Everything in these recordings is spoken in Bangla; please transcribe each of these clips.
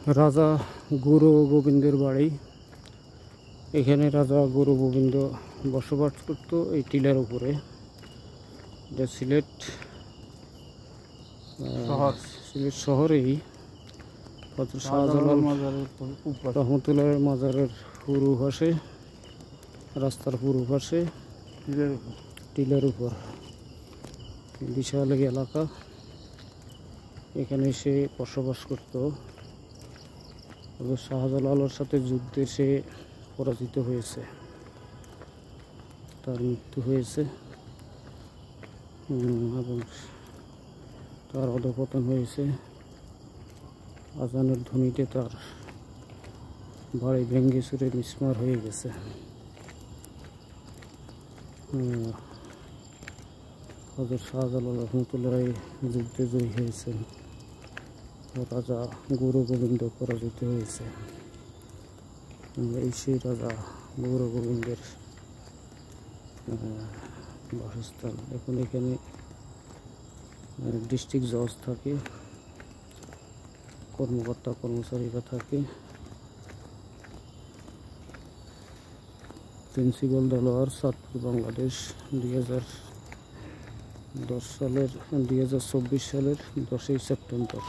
রাজা গুরু গোবিন্দের বাড়ি। এখানে রাজা গুরু গোবিন্দ বসবাস করত এই টিলার উপরে। এটা সিলেট শহরেই শাহজালাল রহমতুল্লাহের মাজারের পূর্ব পাশে, রাস্তার পূর্ব পাশে টিলার উপর বিশাল এলাকা। এখানে সে বসবাস করত। শাহজালালের সাথে যুদ্ধে সে পরাজিত হয়েছে, তার মৃত্যু হয়েছে এবং তার অধঃপতন হয়েছে। আজানের ধ্বনিতে তার বাড়ি ভেঙ্গে চুরে মিসমার হয়ে গেছে। হযরত শাহজালাল রহমতুল্লাহ যুদ্ধে জয়ী হয়েছেন, রাজা গুরু গোবিন্দ পরাজিত হয়েছে। এই সেই রাজা গুরু গোবিন্দের বাসস্থান। এখন এখানে ডিস্ট্রিক্ট জজ থাকে, কর্মকর্তা কর্মচারীরা থাকে। প্রিন্সিপাল দেলোয়ার, চাঁদপুর, বাংলাদেশ। 2024 সালের 10ই সেপ্টেম্বর।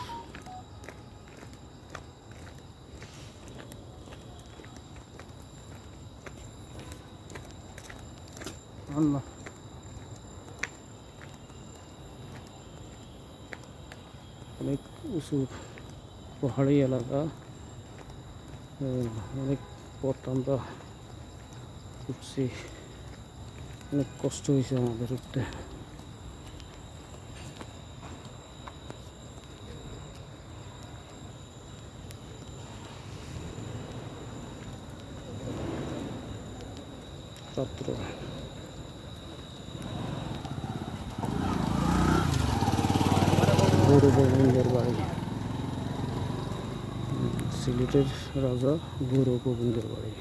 আল্লাহ অনেক উঁচু পাহাড়ি এলাকা, অনেক পথ আমরা উঠছি, অনেক কষ্ট হয়েছে আমাদের উঠতে। রাত্র গুরু গোবিন্দের বাড়ি, সিলেটের রাজা গুরু গোবিন্দের বাড়ি।